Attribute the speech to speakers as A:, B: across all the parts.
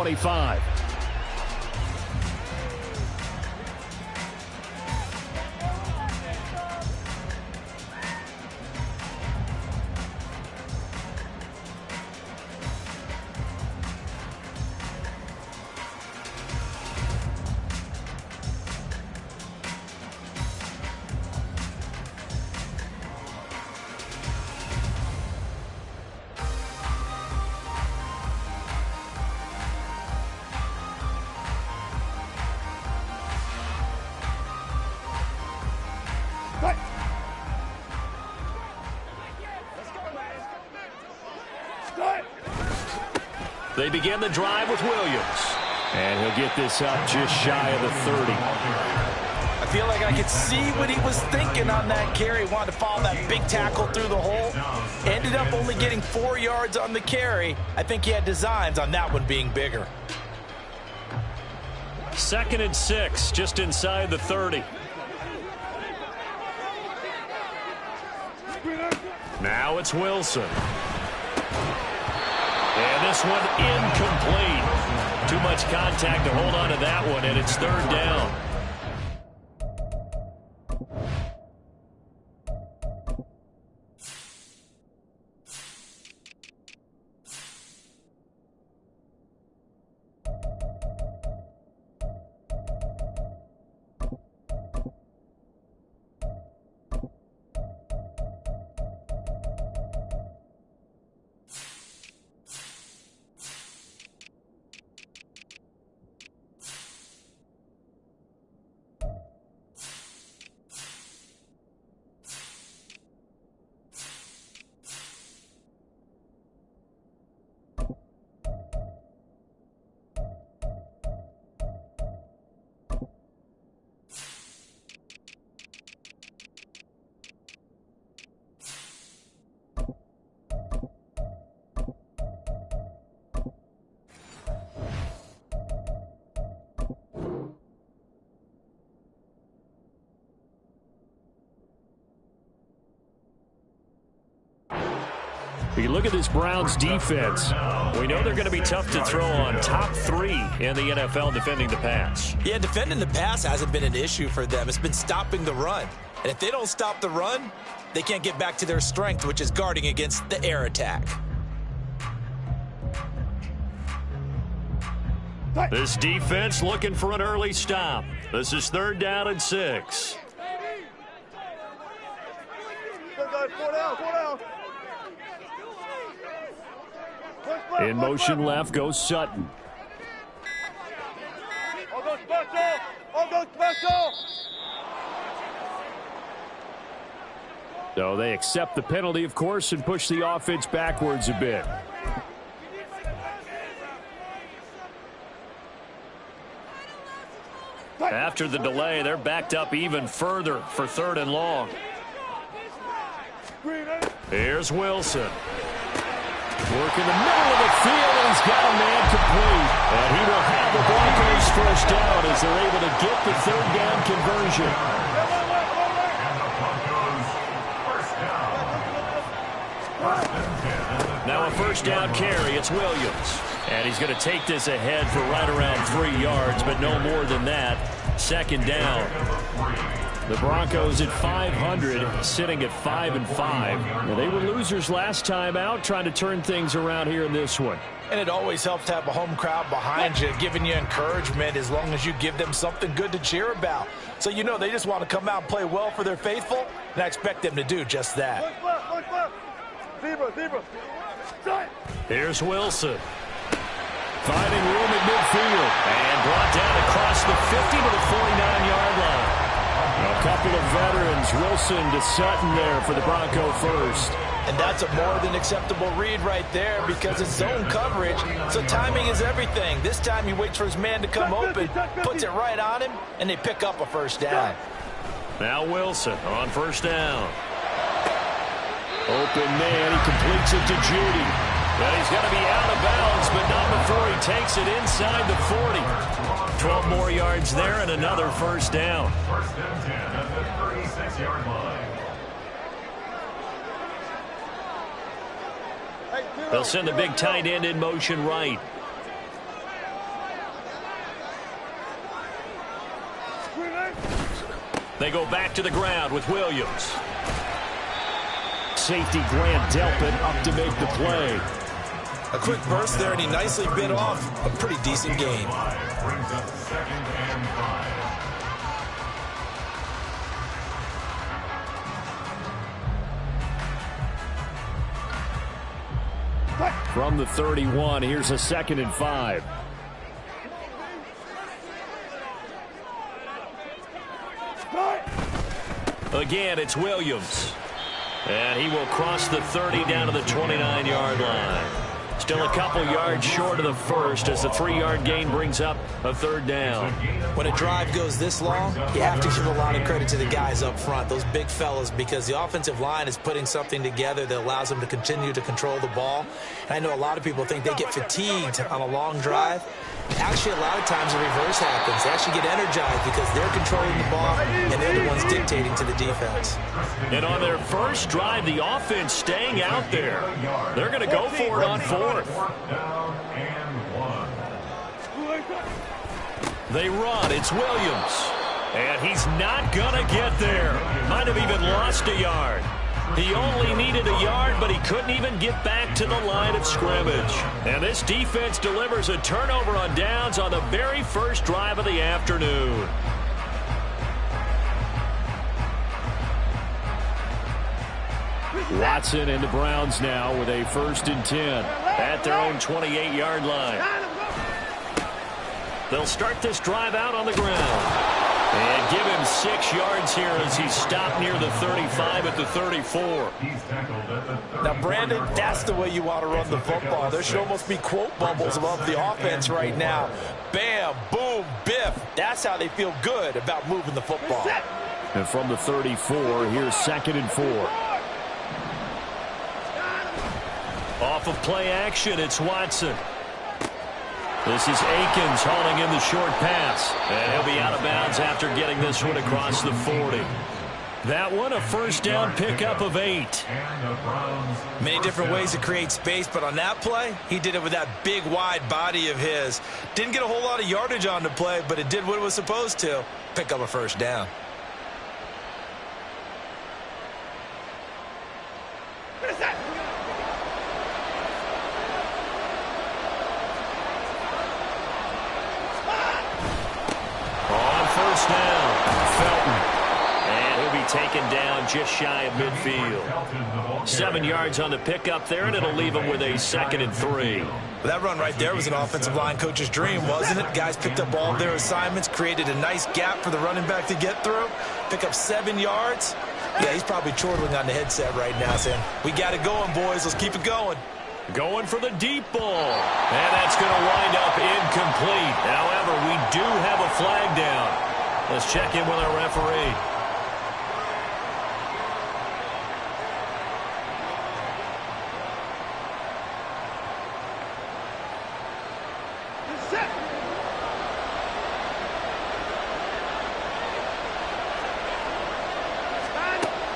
A: 25. They begin the drive with Williams. And he'll get this up just shy of the 30.
B: I feel like I could see what he was thinking on that carry. Wanted to follow that big tackle through the hole. Ended up only getting 4 yards on the carry. I think he had designs on that one being bigger.
A: 2nd and 6, just inside the 30. Now it's Wilson. And this one incomplete. Too much contact to hold on to that one, and it's 3rd down. You look at this Browns defense. We know they're going to be tough to throw on. Top 3 in the NFL defending the pass.
B: Yeah, defending the pass hasn't been an issue for them. It's been stopping the run. And if they don't stop the run, they can't get back to their strength, which is guarding against the air attack.
A: This defense looking for an early stop. This is 3rd down and 6. In motion left goes Sutton. So they accept the penalty, of course, and push the offense backwards a bit. After the delay, they're backed up even further for 3rd and long. Here's Wilson. Work in the middle of the field, and he's got a man complete. And he will have the Broncos first down as they're able to get the 3rd down conversion. Now a 1st down carry. It's Williams. And he's going to take this ahead for right around 3 yards, but no more than that. 2nd down. The Broncos at 500, sitting at 5-5. Now, they were losers last time out, trying to turn things around here in this one.
B: And it always helps to have a home crowd behind you, giving you encouragement as long as you give them something good to cheer about. So you know they just want to come out and play well for their faithful, and I expect them to do just that.
A: Here's Wilson. Finding room at midfield. And brought down across the 50 to the 49-yard line. A couple of veterans, Wilson to Sutton there for the Bronco first.
B: And that's a more than acceptable read right there because it's zone coverage, so timing is everything. This time he waits for his man to come open, puts it right on him, and they pick up a 1st down.
A: Now Wilson on 1st down. Open man, he completes it to Judy. Well, he's going to be out of bounds, but not before he takes it inside the 40. 12 more yards there and another 1st down.
C: 1st and 10 at the 36-yard line.
A: They'll send the big tight end in motion right. They go back to the ground with Williams. Safety Grant Delpit up to make the play.
B: A quick burst there, and he nicely bit off a pretty decent gain.
C: Brings up 2nd and 5.
A: From the 31, here's a 2nd and 5. Again, it's Williams. And he will cross the 30 down to the 29-yard line. Still a couple yards short of the first as the 3-yard gain brings up a 3rd down.
B: When a drive goes this long, you have to give a lot of credit to the guys up front, those big fellas, because the offensive line is putting something together that allows them to continue to control the ball. And I know a lot of people think they get fatigued on a long drive. Actually, a lot of times the reverse happens. They actually get energized because they're controlling the ball and they're the ones dictating to the defense.
A: And on their first drive, the offense staying out there. They're going to go for it on 4th.
C: Down and 1.
A: They run. It's Williams. And he's not going to get there. Might have even lost a yard. He only needed a yard, but he couldn't even get back to the line of scrimmage. And this defense delivers a turnover on downs on the very first drive of the afternoon. Watson and the Browns now with a 1st and 10 at their own 28-yard line. They'll start this drive out on the ground. And give him 6 yards here as he's stopped near the 35 at the 34.
C: He's tackled at the 30.
B: Now, Brandon, that's the way you want to run the football. There should almost be quote bubbles above the offense right now. Bam, boom, biff. That's how they feel good about moving the football.
A: And from the 34, here's 2nd and 4. Off of play action, it's Watson. This is Akins hauling in the short pass. And he'll be out of bounds after getting this one across the 40. That one, a 1st down pickup of 8.
B: Many different ways to create space, but on that play, he did it with that big, wide body of his. Didn't get a whole lot of yardage on the play, but it did what it was supposed to. Pick up a 1st down.
A: Taken down just shy of midfield. 7 yards on the pickup there, and it'll leave him with a 2nd and 3.
B: That run right there was an offensive line coach's dream, wasn't it? Guys picked up all of their assignments, created a nice gap for the running back to get through, pick up 7 yards. Yeah, he's probably chortling on the headset right now saying, we got it going, boys. Let's keep it going.
A: Going for the deep ball. And that's going to wind up incomplete. However, we do have a flag down. Let's check in with our referee.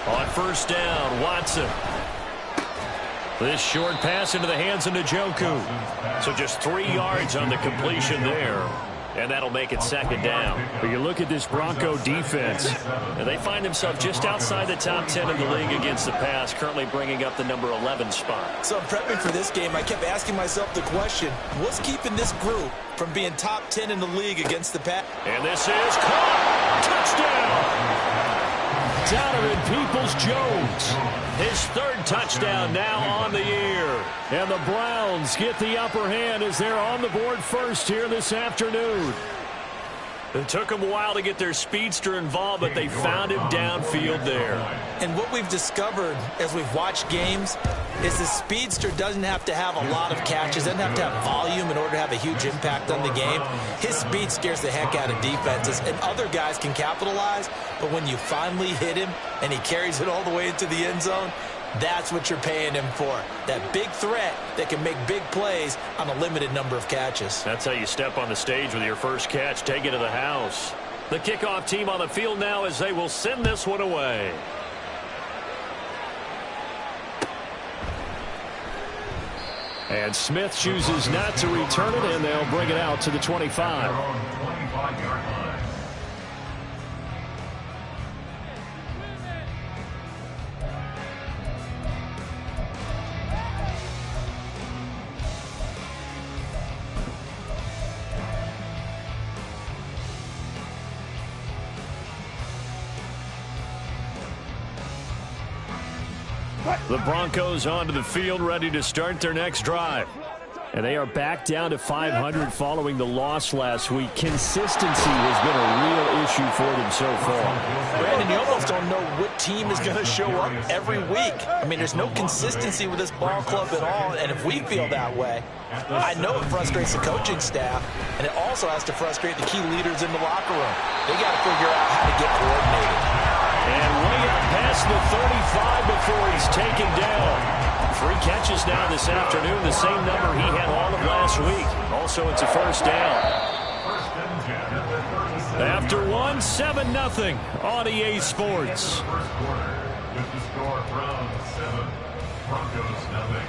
A: On 1st down, Watson. This short pass into the hands of Njoku. So just 3 yards on the completion there. And that'll make it 2nd down. But you look at this Bronco defense, and they find themselves just outside the top 10 in the league against the pass, currently bringing up the number 11 spot.
B: So prepping for this game, I kept asking myself the question, what's keeping this group from being top 10 in the league against the pass?
A: And this is caught. Touchdown. Donovan Peoples-Jones, his 3rd touchdown now on the year. And the Browns get the upper hand as they're on the board first here this afternoon. It took them a while to get their speedster involved, but they found him downfield there.
B: And what we've discovered as we've watched games is the speedster doesn't have to have a lot of catches, doesn't have to have volume in order to have a huge impact on the game. His speed scares the heck out of defenses, and other guys can capitalize, but when you finally hit him and he carries it all the way into the end zone, that's what you're paying him for. That big threat that can make big plays on a limited number of catches.
A: That's how you step on the stage with your first catch, take it to the house. The kickoff team on the field now as they will send this one away. And Smith chooses not to return it, and they'll bring it out to the 25. The Broncos onto the field, ready to start their next drive. And they are back down to 500 following the loss last week. Consistency has been a real issue for them so far.
B: Brandon, you almost don't know what team is going to show up every week. I mean, there's no consistency with this ball club at all, and if we feel that way, I know it frustrates the coaching staff, and it also has to frustrate the key leaders in the locker room. They got to figure out how to get coordinated.
A: And way up past the 35 before he's taken down. 3 catches now this afternoon, the same number he had all of last week. Also, it's a first down. After 1, 7-0 on EA Sports.
C: First quarter, with the score from 7, Broncos 0.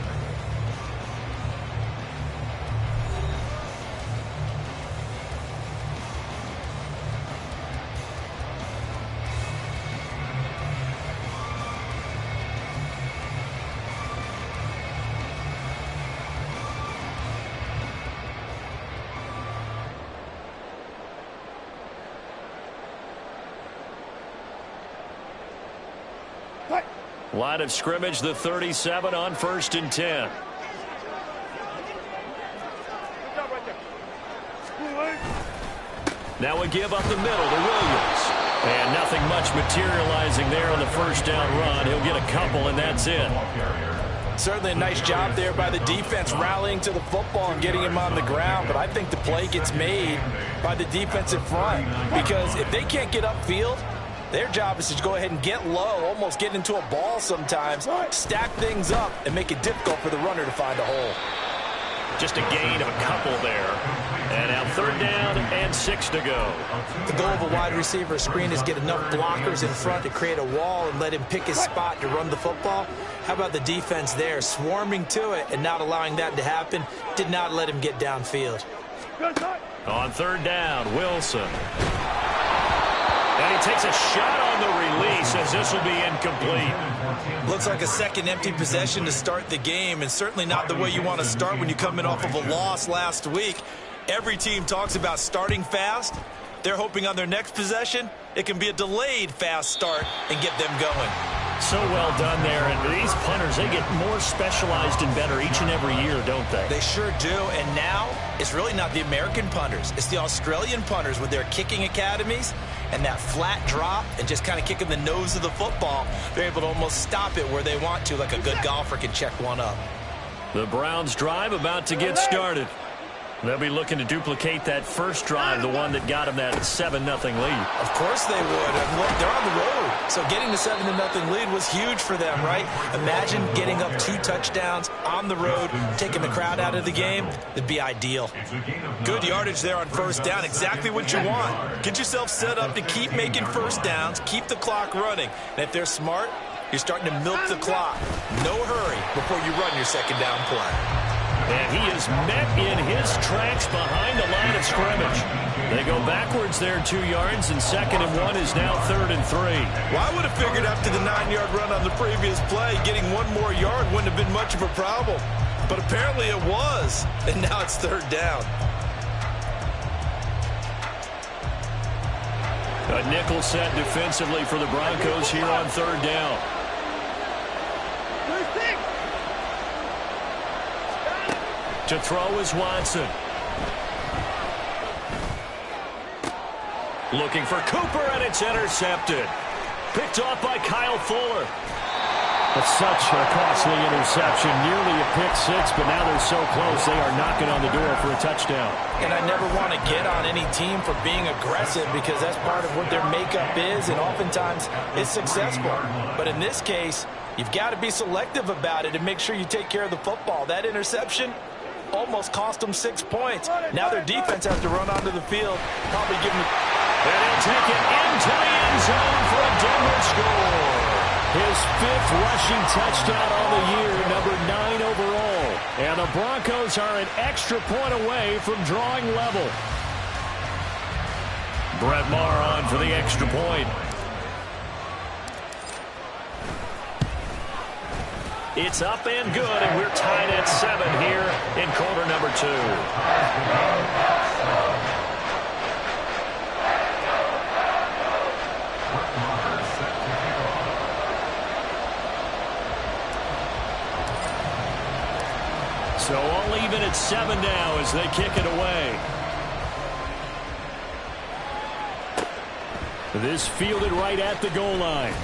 A: Line of scrimmage, the 37 on 1st and 10. Now a give up the middle to Williams. And nothing much materializing there on the first down run. He'll get a couple, and that's it.
B: Certainly a nice job there by the defense rallying to the football and getting him on the ground, but I think the play gets made by the defensive front because if they can't get upfield, their job is to go ahead and get low, almost get into a ball sometimes, stack things up, and make it difficult for the runner to find a hole.
A: Just a gain of a couple there. And now 3rd down and 6 to go.
B: The goal of a wide receiver screen is get enough blockers in front to create a wall and let him pick his spot to run the football. How about the defense there, swarming to it and not allowing that to happen? Did not let him get downfield.
A: On 3rd down, Wilson. And he takes a shot on the release as this will be incomplete.
B: Looks like a second empty possession to start the game, and certainly not the way you want to start when you're coming off of a loss last week. Every team talks about starting fast. They're hoping on their next possession, it can be a delayed fast start and get them going.
A: So well done there. And these punters, they get more specialized and better each and every year, don't they?
B: They sure do. And now it's really not the American punters. It's the Australian punters with their kicking academies and that flat drop and just kind of kicking the nose of the football. They're able to almost stop it where they want to, like a good golfer can check one up.
A: The Browns drive about to get started. They'll be looking to duplicate that first drive, the one that got them that 7-0 lead.
B: Of course they would. And look, they're on the road. So getting the 7-0 lead was huge for them, right? Imagine getting up 2 touchdowns on the road, taking the crowd out of the game. It'd be ideal. Good yardage there on 1st down. Exactly what you want. Get yourself set up to keep making 1st downs, keep the clock running. And if they're smart, you're starting to milk the clock. No hurry before you run your 2nd down play.
A: And he is met in his tracks behind the line of scrimmage. They go backwards there 2 yards, and 2nd and 1 is now 3rd and 3.
B: Well, I would have figured after the 9-yard run on the previous play, getting 1 more yard wouldn't have been much of a problem. But apparently it was, and now it's 3rd down.
A: A nickel set defensively for the Broncos here on 3rd down. To throw is Watson. Looking for Cooper, and it's intercepted. Picked off by Kyle Fuller. That's such a costly interception. Nearly a pick 6, but now they're so close they are knocking on the door for a touchdown.
B: And I never want to get on any team for being aggressive because that's part of what their makeup is, and oftentimes it's successful. But in this case, you've got to be selective about it and make sure you take care of the football. That interception almost cost them 6 points. Now their defense has to run onto the field, probably give them...
A: And he'll take it into the end zone for a Denver score. His 5th rushing touchdown on the year, number 9 overall. And the Broncos are an extra point away from drawing level. Brett Maher on for the extra point. It's up and good, and we're tied at 7 here in quarter number 2. at 7 now as they kick it away. This fielded right at the goal line.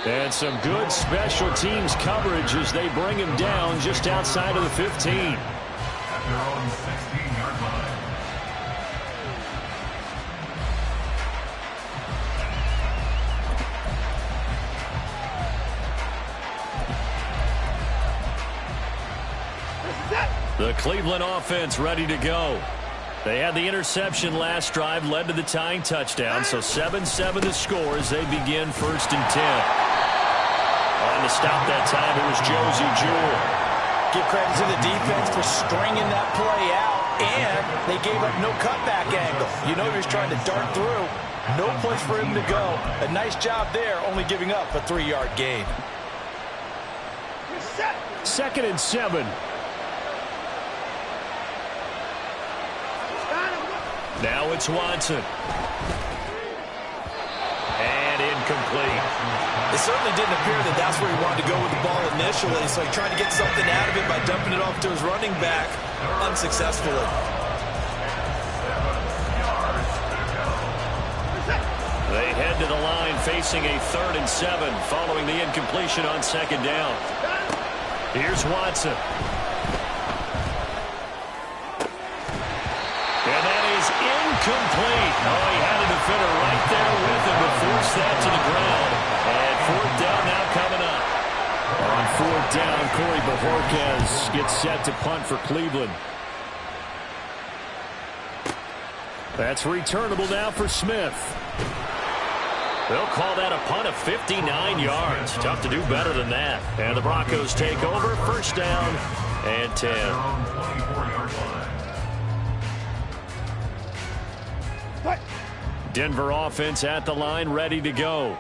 A: And some good special teams coverage as they bring him down just outside of the 15.
C: At their own 16-yard line.
A: The Cleveland offense ready to go. They had the interception last drive, led to the tying touchdown, so 7-7 the score as they begin 1st and 10. On the stop that time, it was Josie Jewell.
B: Give credit to the defense for stringing that play out, and they gave up no cutback angle. You know he was trying to dart through. No place for him to go. A nice job there, only giving up a 3-yard gain.
A: 2nd and 7. Now it's Watson. And incomplete.
B: It certainly didn't appear that that's where he wanted to go with the ball initially, so he tried to get something out of it by dumping it off to his running back unsuccessfully.
A: They head to the line facing a 3rd and 7 following the incompletion on 2nd down. Here's Watson. And that is incomplete. Oh, he had a defender right there with him to force that to the ground. And 4th down now coming up. On 4th down, Corey Bajorquez gets set to punt for Cleveland. That's returnable now for Smith. They'll call that a punt of 59 yards. Tough to do better than that. And the Broncos take over, 1st down and 10. Denver offense at the line, ready to go.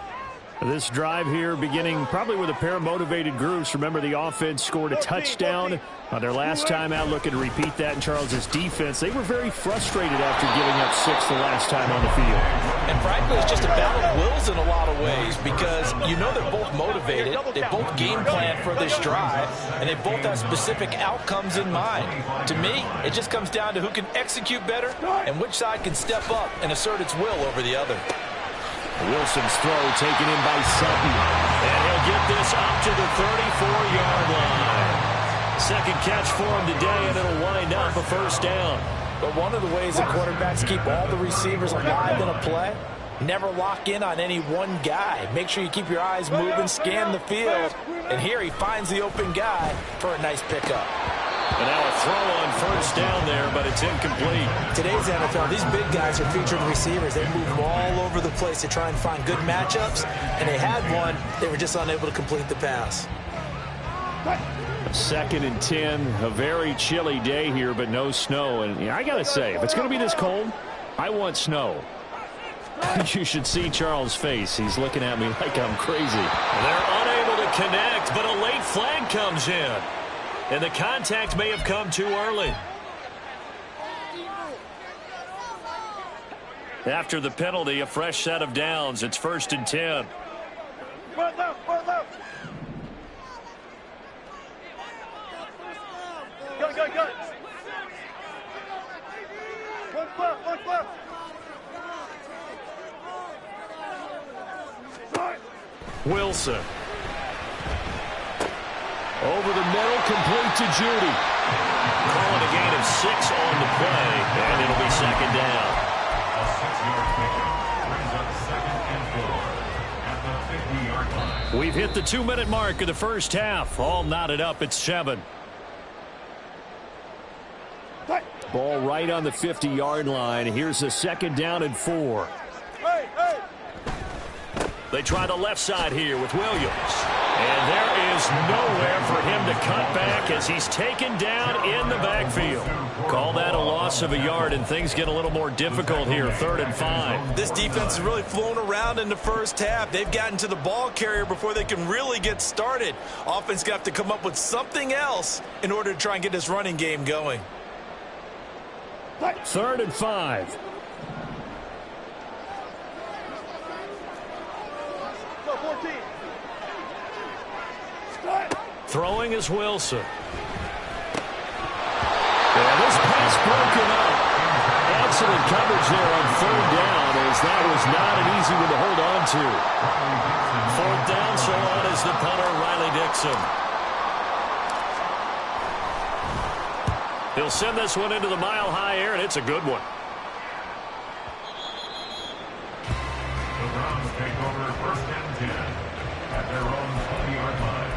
A: This drive here beginning probably with a pair of motivated groups. Remember, the offense scored a touchdown on their last time out. Looking to repeat that in Charles's defense. They were very frustrated after giving up 6 the last time on the field.
B: And frankly, it's just a battle of wills in a lot of ways because you know they're both motivated. They both game plan for this drive, and they both have specific outcomes in mind. To me, it just comes down to who can execute better and which side can step up and assert its will over the other.
A: Wilson's throw taken in by Sutton. And he'll get this up to the 34-yard line. 2nd catch for him today, and it'll wind up a 1st down.
B: But one of the ways that quarterbacks keep all the receivers alive in a play, never lock in on any one guy. Make sure you keep your eyes moving, scan the field. And here he finds the open guy for a nice pickup.
A: And now a throw on 1st down there, but it's incomplete.
B: Today's NFL, these big guys are featured receivers. They move all over the place to try and find good matchups. And they had one. They were just unable to complete the pass.
A: 2nd and 10. A very chilly day here, but no snow. And I got to say, if it's going to be this cold, I want snow. You should see Charles' face. He's looking at me like I'm crazy. They're unable to connect, but a late flag comes in. And the contact may have come too early. After the penalty, a fresh set of downs. It's 1st and 10.
D: Front left, front left. Go. One left.
A: Wilson. Over the middle, complete to Judy. Calling a gain of 6 on the play, and it'll be 2nd down.
C: A 6-yard pickup brings up 2nd and 4 at the 50-yard line.
A: We've hit the 2-minute mark of the 1st half. All knotted up at 7. Ball right on the 50-yard line. Here's a 2nd down and 4.
D: Hey.
A: They try the left side here with Williams. And there is nowhere for him to cut back as he's taken down in the backfield. Call that a loss of a yard, and things get a little more difficult here, 3rd and 5.
B: This defense has really flown around in the 1st half. They've gotten to the ball carrier before they can really get started. Offense got to come up with something else in order to try and get this running game going.
A: 3rd and 5.
D: Go, 14.
A: Throwing is Wilson. And this pass broken up. Excellent coverage there on third down, as that was not an easy one to hold on to. Fourth down, so on is the punter, Riley Dixon. He'll send this one into the mile-high air, and it's a good one.
C: The Browns take over first and 10 at their own 20-yard line.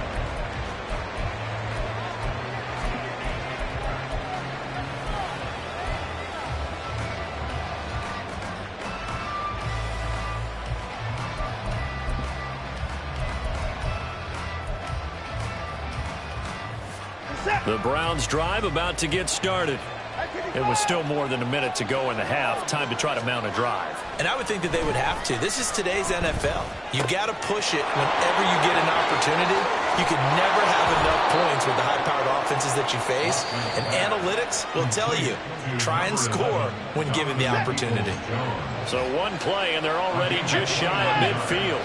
A: The Browns drive about to get started. It was still more than a minute to go in the half. Time to try to mount a drive.
B: And I would think that they would have to. This is today's NFL. You got to push it whenever you get an opportunity. You can never have enough points with the high-powered offenses that you face. And analytics will tell you, try and score when given the opportunity.
A: So one play, and they're already just shy of midfield.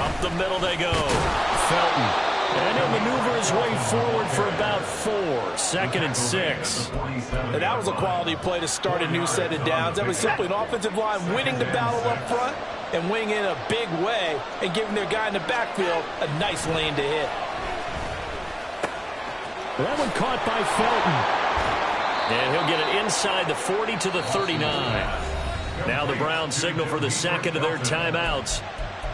A: Up the middle they go. Felton. And he'll maneuver his way forward for about 4. 2nd and 6.
B: And that was a quality play to start a new set of downs. That was simply an offensive line winning the battle up front and winning in a big way and giving their guy in the backfield a nice lane to hit.
A: That one caught by Felton. And he'll get it inside the 40 to the 39. Now the Browns signal for the second of their timeouts,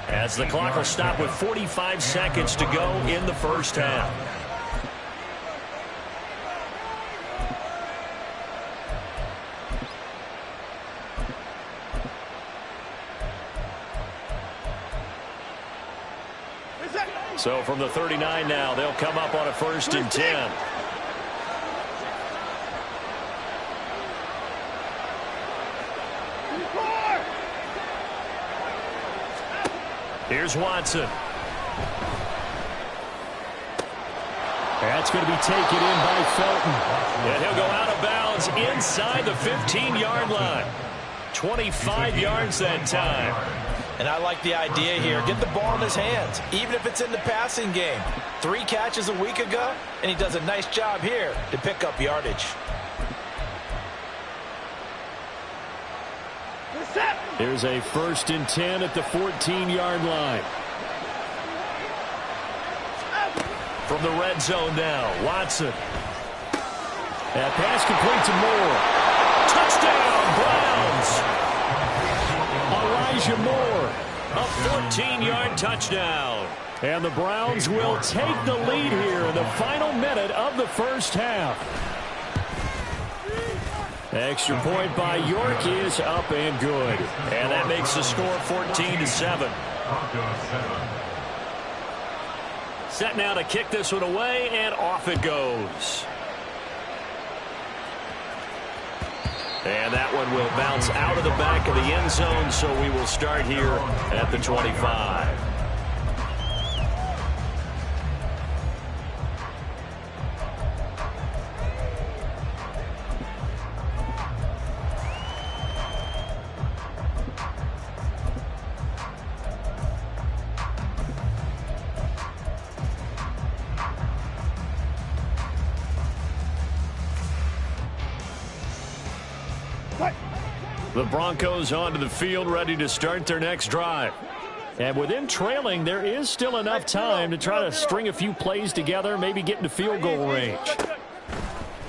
A: as the clock will stop with 45 seconds to go in the first half. So from the 39 now, they'll come up on a 1st and 10. Here's Watson. That's going to be taken in by Felton. And he'll go out of bounds inside the 15-yard line. 25 yards that time.
B: And I like the idea here. Get the ball in his hands, even if it's in the passing game. 3 catches a week ago, and he does a nice job here to pick up yardage.
A: Here's a 1st and 10 at the 14-yard line. From the red zone now, Watson. That pass complete to Moore. Touchdown, Browns! Elijah Moore, a 14-yard touchdown. And the Browns will take the lead here in the final minute of the first half. Extra point by York is up and good. And that makes the score 14-7. Set now to kick this one away, and off it goes. And that one will bounce out of the back of the end zone, so we will start here at the 25. The Broncos onto the field, ready to start their next drive. And with them trailing, there is still enough time to try to string a few plays together, maybe get into field goal range.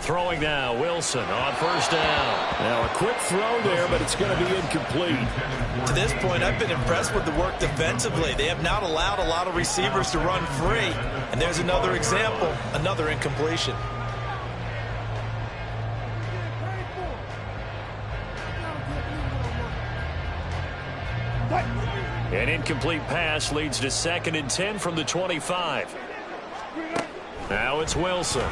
A: Throwing now, Wilson on 1st down. Now a quick throw there, but it's going to be incomplete.
B: To this point, I've been impressed with the work defensively. They have not allowed a lot of receivers to run free. And there's another example, another incompletion.
A: An incomplete pass leads to 2nd and 10 from the 25. Now it's Wilson.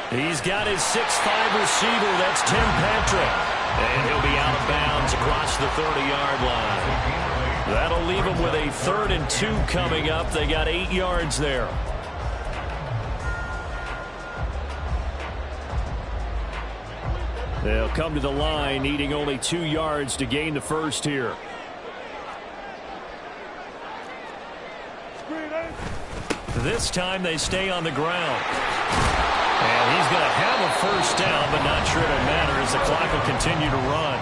A: He's got his 6'5" receiver. That's Tim Patrick. And he'll be out of bounds across the 30-yard line. That'll leave him with a 3rd and 2 coming up. They got 8 yards there. They'll come to the line, needing only 2 yards to gain the first here. This time they stay on the ground. And he's going to have a first down, but not sure it'll matter as the clock will continue to run.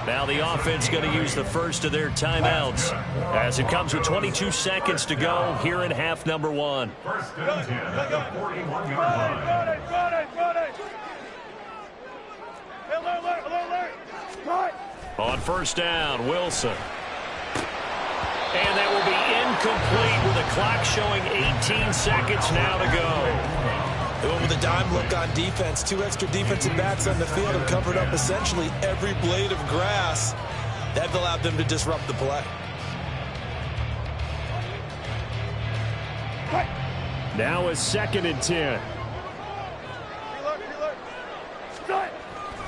A: Now the offense going to use the first of their timeouts as it comes with 22 seconds to go here in half number 1.
C: First and 10 at the 41-yard line.
A: On first down, Wilson. And that will be incomplete with the clock showing 18 seconds now to go.
B: They went with a dime look on defense. 2 extra defensive backs on the field and covered up essentially every blade of grass. That allowed them to disrupt the play.
A: Now a 2nd and 10.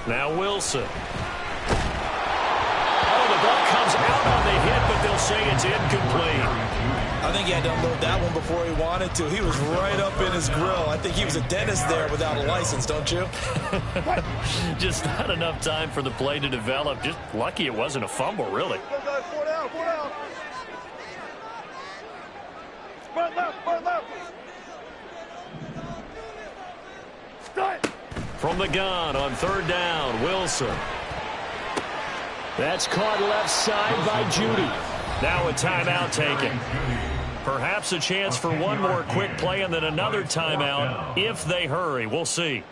A: Now Wilson. Oh, the ball comes out on the hit, but they'll say it's incomplete.
B: I think he had to unload that one before he wanted to. He was right up in his grill. I think he was a dentist there without a license, don't you?
A: Just not enough time for the play to develop. Just lucky it wasn't a fumble, really. From the gun on third down, Wilson. That's caught left side by Judy. Now a timeout taken. Perhaps a chance for one more quick play and then another timeout if they hurry. We'll see.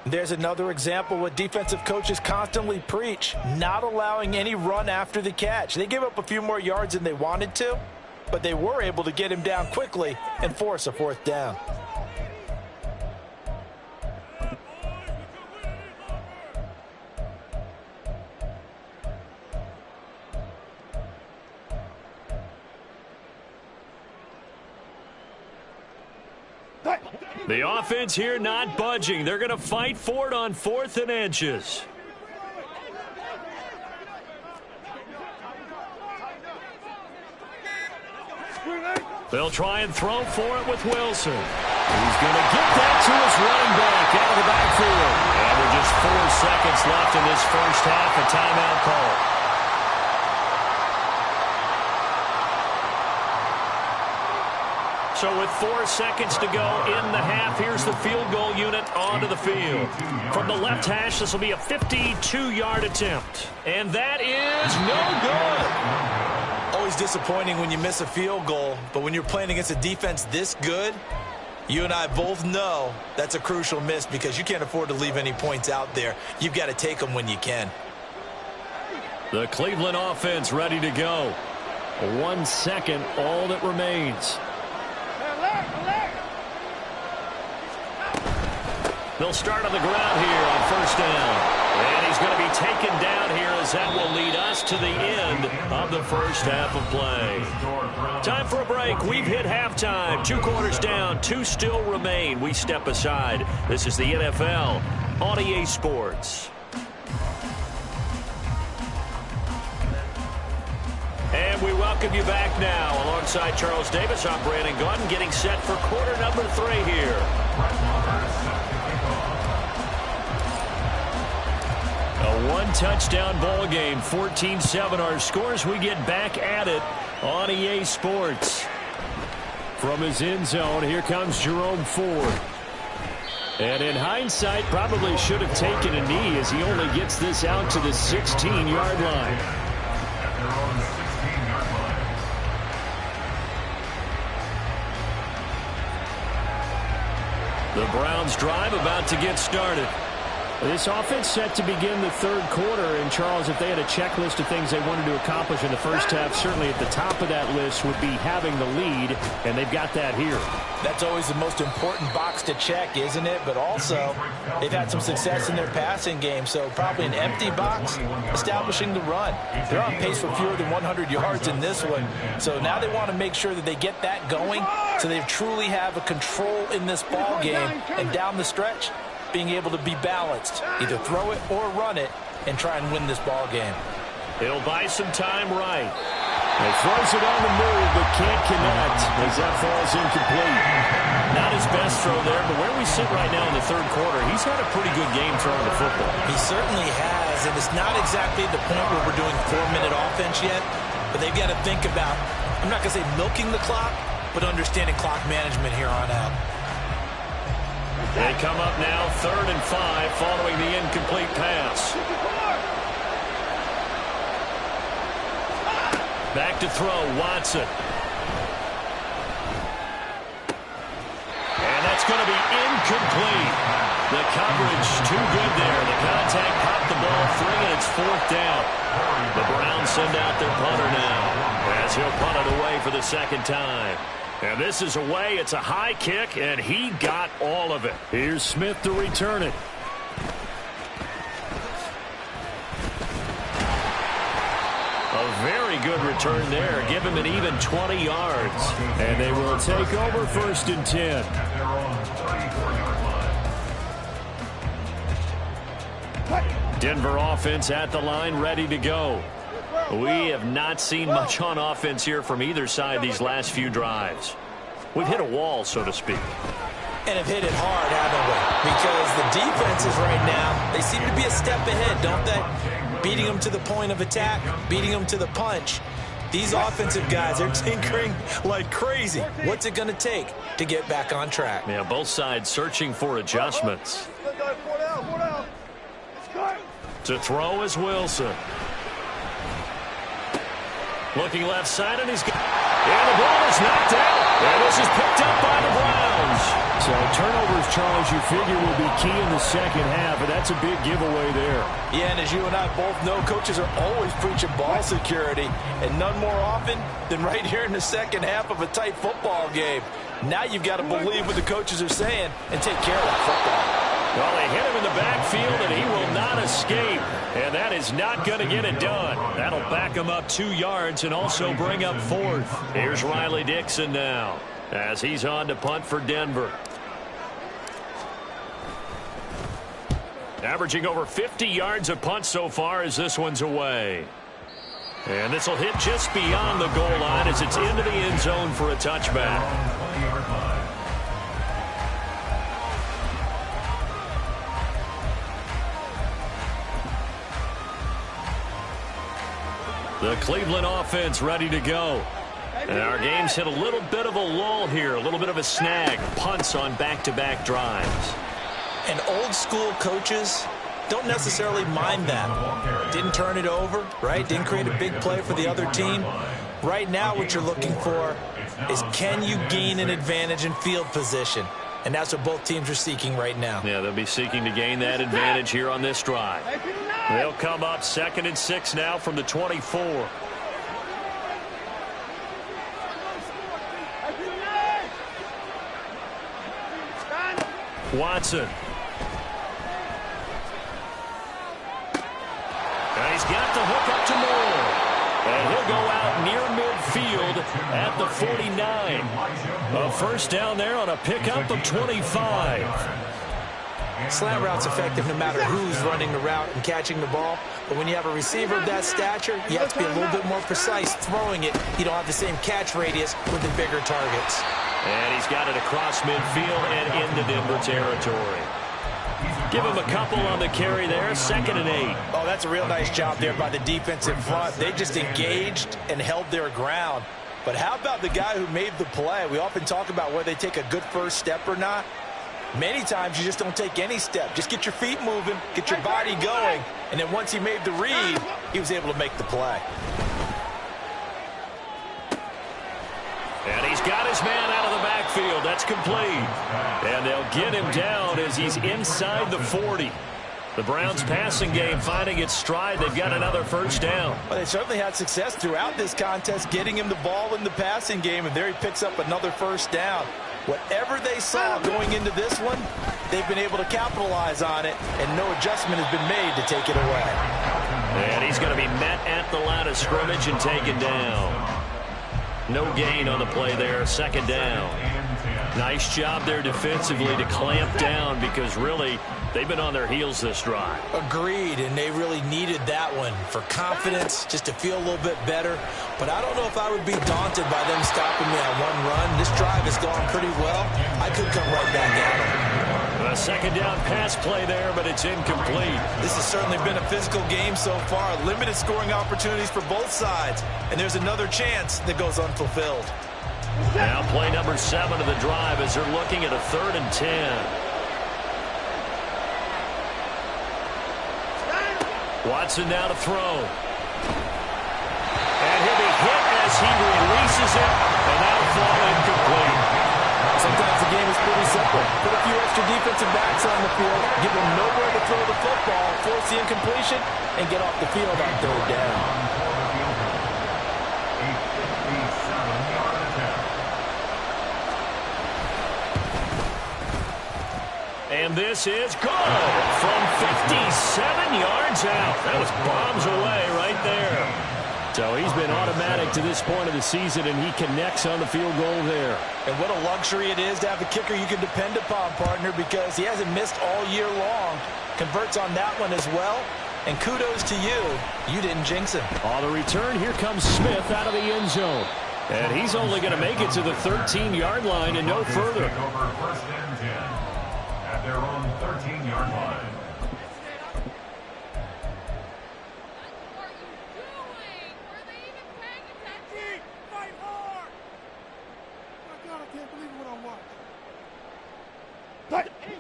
B: There's another example what defensive coaches constantly preach, not allowing any run after the catch. They gave up a few more yards than they wanted to, but they were able to get him down quickly and force a 4th down.
A: The offense here not budging. They're going to fight for it on 4th and inches. They'll try and throw for it with Wilson. He's going to get that to his running back out of the backfield. And with just 4 seconds left in this first half, a timeout call. So with 4 seconds to go in the half, here's the field goal unit onto the field. From the left hash, this will be a 52-yard attempt. And that is no good.
B: Always disappointing when you miss a field goal, but when you're playing against a defense this good, you and I both know that's a crucial miss because you can't afford to leave any points out there. You've got to take them when you can.
A: The Cleveland offense ready to go. 1 second, all that remains. They'll start on the ground here on first down. And he's going to be taken down here as that will lead us to the end of the first half of play. Time for a break. We've hit halftime. 2 quarters down. 2 still remain. We step aside. This is the NFL on EA Sports. And we welcome you back now. Alongside Charles Davis, I'm Brandon Gaudin, getting set for quarter number 3 here. A 1-touchdown ball game, 14-7 our scores. We get back at it on EA Sports. From his end zone, here comes Jerome Ford. And in hindsight, probably should have taken a knee as he only gets this out to the 16-yard line. The Browns drive about to get started. This offense set to begin the 3rd quarter. And, Charles, if they had a checklist of things they wanted to accomplish in the first half, certainly at the top of that list would be having the lead, and they've got that here. That's always the most important box to check, isn't it? But also, they've had some success in their passing game, so probably an empty box, establishing the run. They're on pace for fewer than 100 yards in this one, so now they want to make sure that they get that going so they truly have a control in this ball game and down the stretch, being able to be balanced, either throw it or run it, and try and win this ball game. He'll buy some time right. He throws it on the move, but can't connect as that falls incomplete. Not his best throw there, but where we sit right now in the 3rd quarter, he's had a pretty good game throwing the football. He certainly has, and it's not exactly the point where we're doing 4-minute offense yet, but they've got to think about, I'm not going to say milking the clock, but
B: but understanding clock management here on out.
A: They come up now 3rd and 5 following the incomplete pass. Back to throw, Watson. And that's going to be incomplete. The coverage too good there. The contact popped the ball free, and it's 4th down. The Browns send out their punter now as he'll punt it away for the 2nd time. And this is away. It's a high kick, and he got all of it. Here's Smith to return it. A very good return there. Give him an even 20 yards. And they will take over 1st and 10. Denver offense at the line, ready to go. We have not seen much on offense here from either side these last few drives. We've hit a wall, so to speak.
B: And have hit it hard, haven't we? Because the defenses right now, they seem to be a step ahead, don't they? Beating them to the point of attack, beating them to the punch. These offensive guys, they're tinkering like crazy. What's it going to take to get back on track?
A: Yeah, both sides searching for adjustments. To throw is Wilson. Looking left side, and he's got... And the ball is knocked out. And this is picked up by the Browns. So turnovers, Charles, you figure will be key in the 2nd half, and that's a big giveaway there.
B: Yeah, and as you and I both know, coaches are always preaching ball security, and none more often than right here in the 2nd half of a tight football game. Now you've got to believe what the coaches are saying and take care of that football.
A: Well, they hit him in the backfield, and he will not escape. And that is not going to get it done. That'll back him up 2 yards and also bring up 4th. Here's Riley Dixon now as he's on to punt for Denver. Averaging over 50 yards a punt so far as this one's away. And this will hit just beyond the goal line as it's into the end zone for a touchback. The Cleveland offense ready to go. And our game's hit a little bit of a lull here, a little bit of a snag. Punts on back-to-back drives.
B: And old school coaches don't necessarily mind that. Didn't turn it over, right? Didn't create a big play for the other team. Right now what you're looking for is, can you gain an advantage in field position? And that's what both teams are seeking right now.
A: Yeah, they'll be seeking to gain that advantage here on this drive. They'll come up 2nd and 6 now from the 24. Watson. And he's got the hook up to Moore. And he'll go out near midfield at the 49. A 1st down there on a pickup of 25.
B: Slant route's effective no matter who's running the route and catching the ball. But when you have a receiver of that stature, you have to be a little bit more precise throwing it. You don't have the same catch radius with the bigger targets.
A: And he's got it across midfield and into Denver territory. Give him a couple on the carry there. 2nd and 8.
B: Oh, that's a real nice job there by the defensive front. They just engaged and held their ground. But how about the guy who made the play? We often talk about whether they take a good first step or not. Many times you just don't take any step. Just get your feet moving, get your body going, and then once he made the read, he was able to make the play.
A: And he's got his man out of the backfield. That's complete. And they'll get him down as he's inside the 40. The Browns passing game finding its stride. They've got another 1st down.
B: Well, they certainly had success throughout this contest getting him the ball in the passing game, and there he picks up another 1st down. Whatever they saw going into this one, they've been able to capitalize on it, and no adjustment has been made to take it away.
A: And he's going to be met at the line of scrimmage and taken down. No gain on the play there, 2nd down. Nice job there defensively to clamp down because really they've been on their heels this drive.
B: Agreed, and they really needed that one for confidence, just to feel a little bit better. But I don't know if I would be daunted by them stopping me on one run. This drive has gone pretty well. I could come right back at them.
A: A 2nd down pass play there, but it's incomplete.
B: This has certainly been a physical game so far. Limited scoring opportunities for both sides. And there's another chance that goes unfulfilled.
A: Now play number 7 of the drive as they're looking at a 3rd and 10. Watson now to throw. And he'll be hit as he releases it, and that'll fall incomplete.
B: Sometimes the game is pretty simple. Put a few extra defensive backs on the field, give them nowhere to throw the football, force the incompletion, and get off the field on 3rd down.
A: And this is good from 57 yards out. That was bombs away right there. So he's been automatic to this point of the season, and he connects on the field goal there.
B: And what a luxury it is to have a kicker you can depend upon, partner, because he hasn't missed all year long. Converts on that one as well. And kudos to you. You didn't jinx him.
A: On the return, here comes Smith out of the end zone. And he's only going to make it to the 13-yard line and no further.
C: Over 1st and 10 at their own 13-yard line.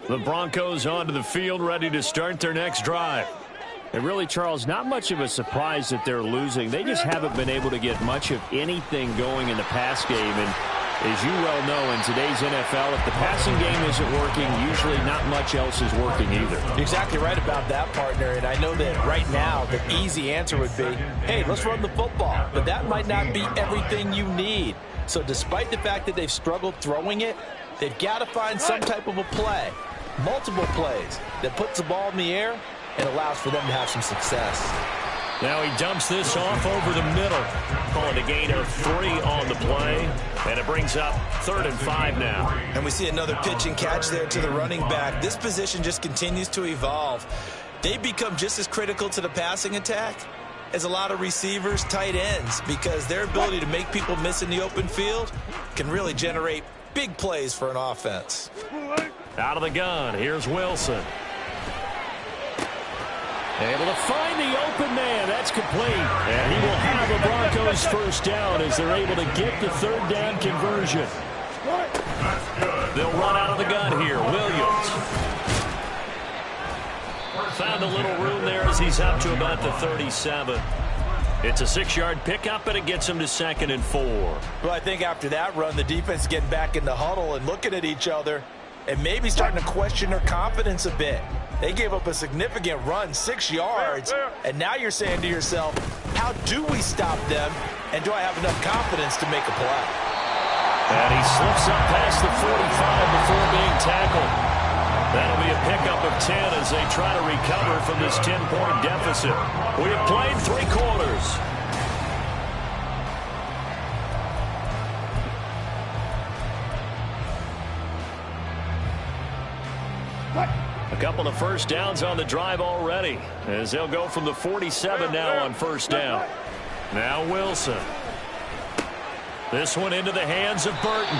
A: The Broncos onto the field, ready to start their next drive. And really, Charles, not much of a surprise that they're losing. They just haven't been able to get much of anything going in the pass game. And as you well know, in today's NFL, if the passing game isn't working, usually not much else is working either.
B: You're exactly right about that, partner. And I know that right now the easy answer would be, hey, let's run the football. But that might not be everything you need. So despite the fact that they've struggled throwing it, they've got to find some type of a play, multiple plays, that puts the ball in the air and allows for them to have some success.
A: Now he dumps this off over the middle. Calling a gain of 3 on the play. And it brings up 3rd and 5 now.
B: And we see another pitch and catch there to the running back. This position just continues to evolve. They become just as critical to the passing attack as a lot of receivers, tight ends, because their ability to make people miss in the open field can really generate big plays for an offense.
A: Out of the gun, here's Wilson. Able to find the open man. That's complete. And he will have a Broncos 1st down as they're able to get the 3rd down conversion. They'll run out of the gun here. Williams. Found a little room there as he's up to about the 37. It's a 6-yard pickup, and it gets him to 2nd and 4.
B: Well, I think after that run, the defense getting back in the huddle and looking at each other and maybe starting to question their confidence a bit. They gave up a significant run, 6 yards, and now you're saying to yourself, how do we stop them, and do I have enough confidence to make a play?
A: And he slips up past the 45 before being tackled. That'll be a pickup of 10 as they try to recover from this 10-point deficit. We have played 3 quarters. A couple of 1st downs on the drive already as they'll go from the 47 now on 1st down. Now Wilson. This one into the hands of Burton.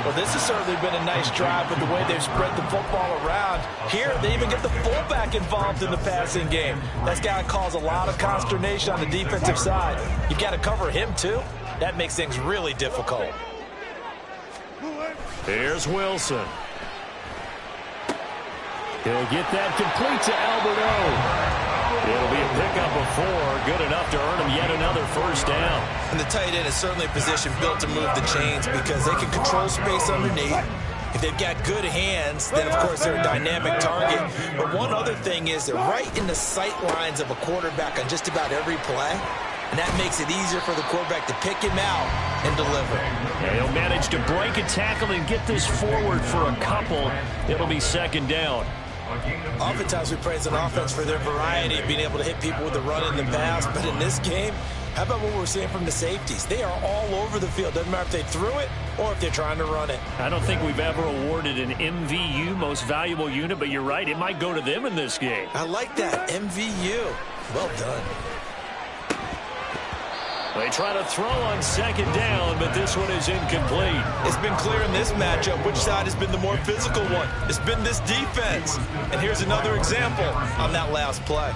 B: Well, this has certainly been a nice drive with the way they've spread the football around. Here, they even get the fullback involved in the passing game. That's got to cause a lot of consternation on the defensive side. You've got to cover him, too. That makes things really difficult.
A: Here's Wilson. He'll get that complete to Alberto. It'll be a pickup of 4, good enough to earn him yet another 1st down.
B: And the tight end is certainly a position built to move the chains because they can control space underneath. If they've got good hands, then of course they're a dynamic target. But one other thing is they're right in the sight lines of a quarterback on just about every play. And that makes it easier for the quarterback to pick him out and deliver.
A: And he'll manage to break a tackle and get this forward for a couple. It'll be 2nd down.
B: Oftentimes we praise an offense for their variety of being able to hit people with the run and the pass. But in this game, how about what we're seeing from the safeties? They are all over the field. Doesn't matter if they threw it or if they're trying to run it.
A: I don't think we've ever awarded an MVU, most valuable unit, but you're right. It might go to them in this game.
B: I like that. MVU. Well done.
A: They try to throw on 2nd down, but this one is incomplete.
B: It's been clear in this matchup which side has been the more physical one. It's been this defense. And here's another example on that last play.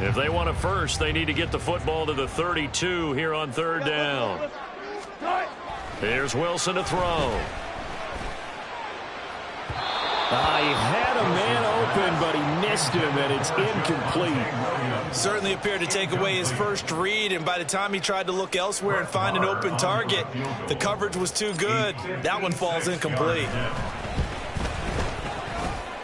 A: If they want a first, they need to get the football to the 32 here on third down. Here's Wilson to throw. He had a man open, but he missed him, and it's incomplete.
B: Certainly appeared to take away his first read, and by the time he tried to look elsewhere and find an open target, the coverage was too good. That one falls incomplete.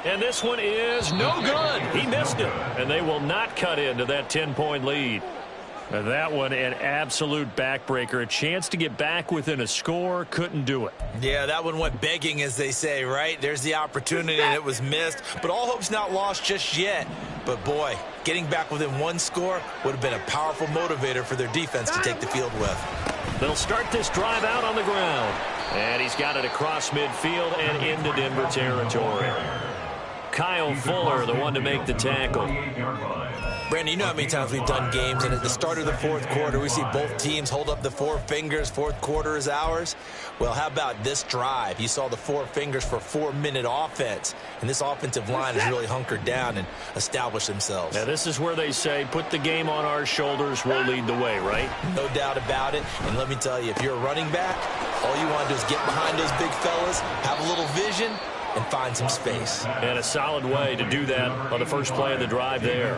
A: And this one is no good. He missed it, and they will not cut into that 10-point lead. And that one, an absolute backbreaker. A chance to get back within a score, couldn't do it.
B: Yeah, that one went begging, as they say, right? There's the opportunity, and it was missed. But all hope's not lost just yet. But, boy, getting back within one score would have been a powerful motivator for their defense to take the field with.
A: They'll start this drive out on the ground. And he's got it across midfield and into Denver territory. Kyle Fuller, the one to make the tackle.
B: Brandon, you know how many times we've done games, and at the start of the fourth quarter, we see both teams hold up the four fingers. Fourth quarter is ours. Well, how about this drive? You saw the four fingers for 4-minute offense, and this offensive line has really hunkered down and established themselves.
A: Now, this is where they say, put the game on our shoulders, we'll lead the way, right?
B: No doubt about it. And let me tell you, if you're a running back, all you want to do is get behind those big fellas, have a little vision, and find some space.
A: And a solid way to do that on the first play of the drive there.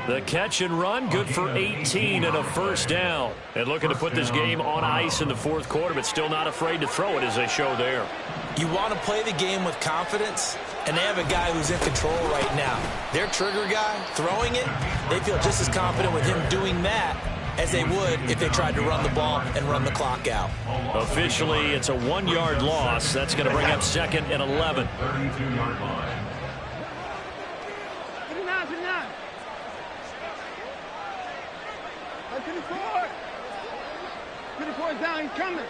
A: The catch and run, good for 18 and a first down. And looking to put this game on ice in the fourth quarter, but still not afraid to throw it as they show there.
B: You want to play the game with confidence, and they have a guy who's in control right now. Their trigger guy, throwing it, they feel just as confident with him doing that as they would if they tried to run the ball and run the clock out.
A: Officially, it's a 1-yard loss. That's going to bring up 2nd and 11.
C: 32-yard line.
D: 24 is down, he's coming.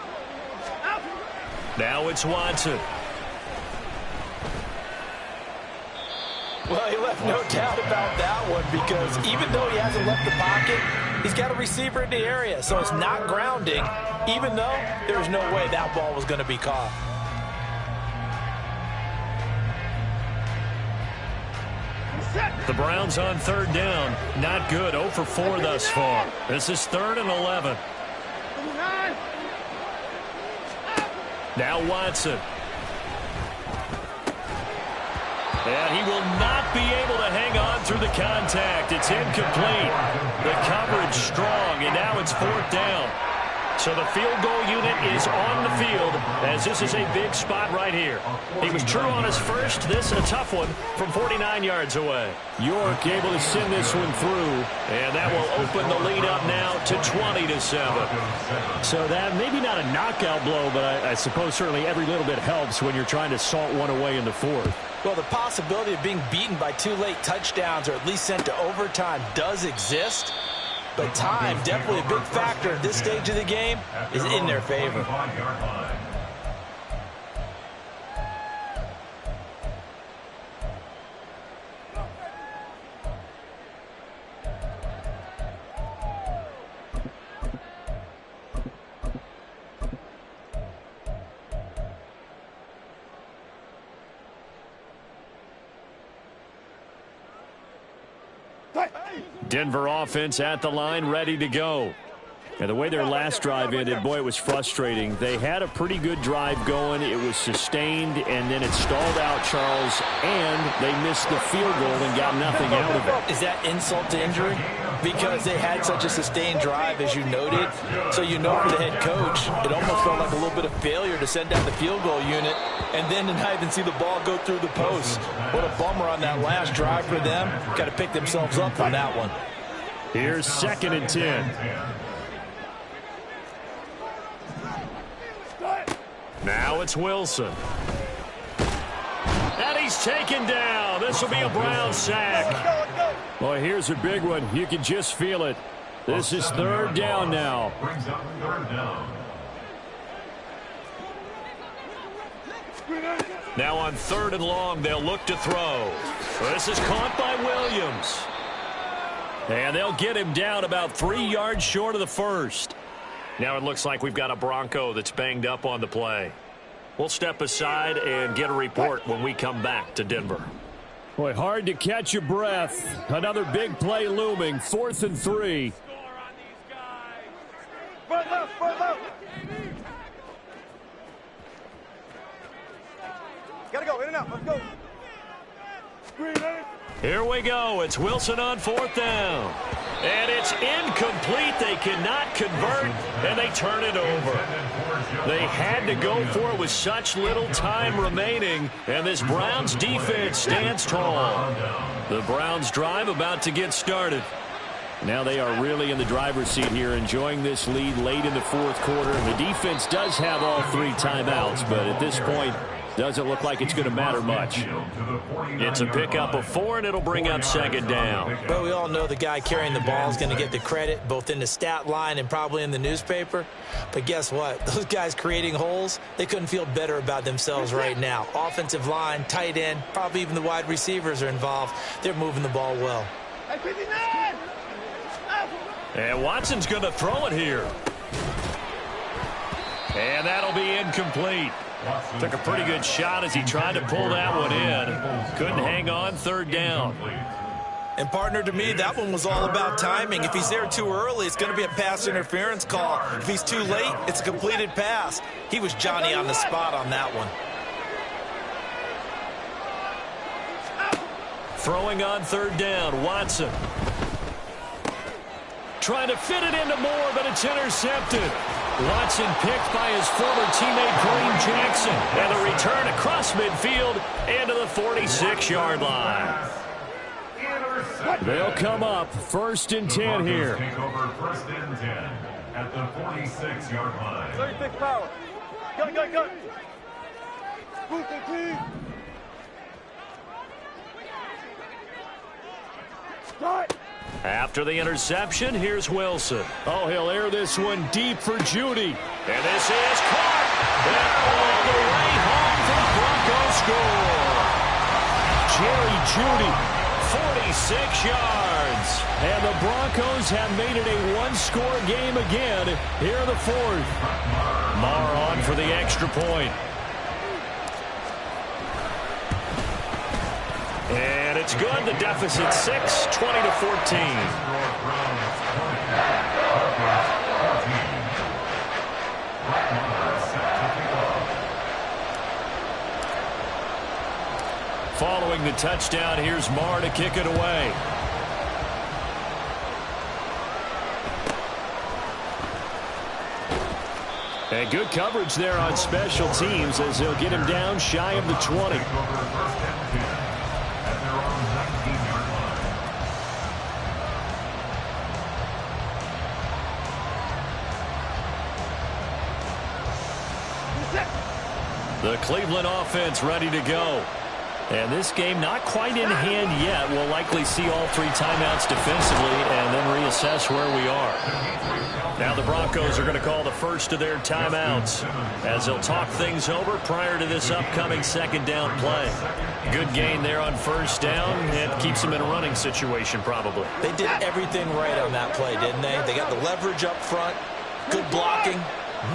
D: Out.
A: Now it's Watson.
B: Well, he left no doubt about that one, because even though he hasn't left the pocket, he's got a receiver in the area, so it's not grounding, even though there's no way that ball was going to be caught.
A: The Browns on third down. Not good. 0 for 4 thus far. This is 3rd and 11. Now Watson. And he will not be able to hang on through the contact. It's incomplete. The coverage strong, and now it's 4th down. So the field goal unit is on the field, as this is a big spot right here. He was true on his first. This a tough one from 49 yards away. York able to send this one through, and that will open the lead up now to 20-7. So that maybe not a knockout blow, but I suppose certainly every little bit helps when you're trying to salt one away in the fourth.
B: Well, the possibility of being beaten by 2 late touchdowns, or at least sent to overtime, does exist. But time, definitely a big factor at this stage of the game, is in their favor.
A: Denver offense at the line, ready to go. And the way their last drive ended, boy, it was frustrating. They had a pretty good drive going. It was sustained, and then it stalled out, Charles, and they missed the field goal and got nothing out of it.
B: Is that insult to injury? Because they had such a sustained drive, as you noted. So you know, for the head coach, it almost felt like a little bit of failure to send out the field goal unit and then to not even see the ball go through the post. What a bummer on that last drive for them. Got to pick themselves up on that one.
A: Here's 2nd and 10. Now it's Wilson. And he's taken down. This will be a Brown sack. Boy, here's a big one. You can just feel it. This is 3rd down now.
C: Brings up 3rd down.
A: Now on 3rd and long, they'll look to throw. This is caught by Williams. And they'll get him down about 3 yards short of the first. Now it looks like we've got a Bronco that's banged up on the play. We'll step aside and get a report when we come back to Denver. Boy, hard to catch your breath. Another big play looming. 4th and 3.
D: Gotta go, in and out, let's go.
A: Here we go. It's Wilson on 4th down. And it's incomplete. They cannot convert, and they turn it over. They had to go for it with such little time remaining, and this Browns defense stands tall. The Browns drive about to get started. Now they are really in the driver's seat here, enjoying this lead late in the 4th quarter. And the defense does have all 3 timeouts, but at this point, doesn't look like it's going to matter much. It's a pickup of 4, and it'll bring up 2nd down.
B: Well, we all know the guy carrying the ball is going to get the credit, both in the stat line and probably in the newspaper. But guess what? Those guys creating holes, they couldn't feel better about themselves right now. Offensive line, tight end, probably even the wide receivers are involved. They're moving the ball well.
A: And Watson's going to throw it here. And that'll be incomplete. Took a pretty good shot as he tried to pull that one in. Couldn't hang on. 3rd down.
B: And, partner, to me, that one was all about timing. If he's there too early, it's going to be a pass interference call. If he's too late, it's a completed pass. He was Johnny on the spot on that one.
A: Throwing on 3rd down, Watson. Trying to fit it into Moore, but it's intercepted. Watson picked by his former teammate Kareem Jackson. And the return across midfield into the 46-yard line. They'll come up 1st and 10 here.
C: Take over 1st and 10 at the 46-yard line.
D: 36 power. Go. Start.
A: After the interception, here's Wilson. Oh, he'll air this one deep for Judy. And this is caught. And all the way home for the Broncos score. Jerry Judy, 46 yards. And the Broncos have made it a one-score game again here in the 4th. Marr on for the extra point. And it's good. The deficit 6, 20-14. Following the touchdown, here's Marr to kick it away. And good coverage there on special teams as they'll get him down shy of the 20. The Cleveland offense ready to go. And this game not quite in hand yet. We'll likely see all 3 timeouts defensively and then reassess where we are. Now the Broncos are going to call the first of their timeouts as they'll talk things over prior to this upcoming 2nd down play. Good gain there on 1st down. It keeps them in a running situation probably.
B: They did everything right on that play, didn't they? They got the leverage up front, good blocking.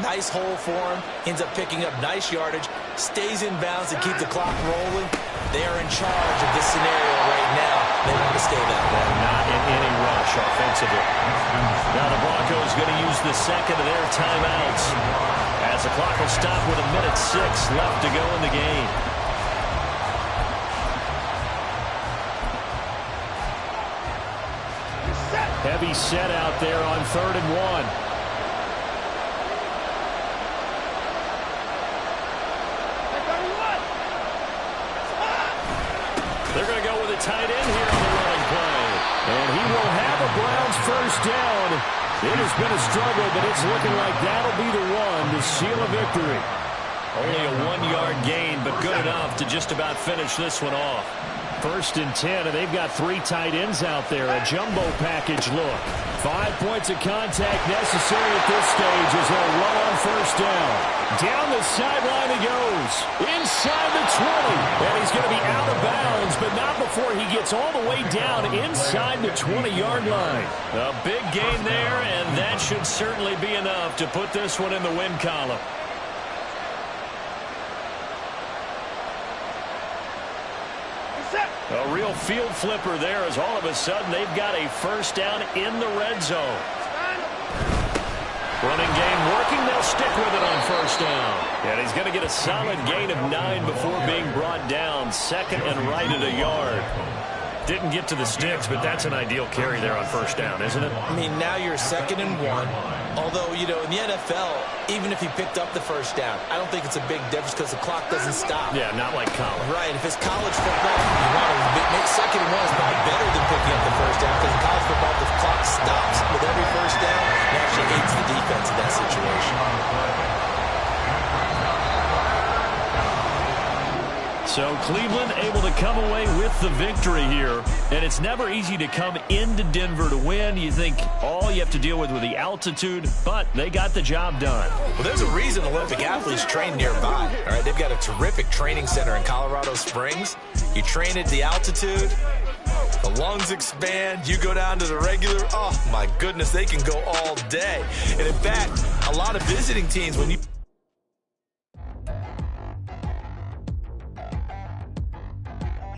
B: Nice hole for him. Ends up picking up nice yardage. Stays in bounds to keep the clock rolling. They are in charge of this scenario right now. They want to stay that way.
A: Not in any rush offensively. Now the Broncos going to use the 2nd of their timeouts as the clock will stop with 1:06 left to go in the game. Heavy set out there on 3rd and 1. They're going to go with a tight end here on the running play. And he will have a Browns 1st down. It has been a struggle, but it's looking like that'll be the one to seal a victory. Only a 1-yard gain, but good enough to just about finish this one off. 1st and 10, and they've got 3 tight ends out there. A jumbo package look. 5 points of contact necessary at this stage as they'll run on 1st down. Down the sideline he goes. Inside the 20. And he's going to be out of bounds, but not before he gets all the way down inside the 20-yard line. A big gain there, and that should certainly be enough to put this one in the win column. A real field flipper there as all of a sudden they've got a first down in the red zone. Running game working. They'll stick with it on first down. And he's going to get a solid gain of 9 before being brought down. Second and right at a yard. Didn't get to the sticks, but that's an ideal carry there on first down, isn't it?
B: I mean, now you're 2nd and 1. Although, you know, in the NFL, even if he picked up the first down, I don't think it's a big difference because the clock doesn't stop.
A: Yeah, not like college.
B: Right. If it's college football, you want to make 2nd and 1 is probably better than picking up the first down because in college football, the clock stops with every first down. It actually aids the defense in that situation.
A: So Cleveland able to come away with the victory here. And it's never easy to come into Denver to win. You think all you have to deal with the altitude, but they got the job done.
B: Well, there's a reason Olympic athletes train nearby. All right, they've got a terrific training center in Colorado Springs. You train at the altitude, the lungs expand, you go down to the regular, oh my goodness, they can go all day. And in fact, a lot of visiting teams, when you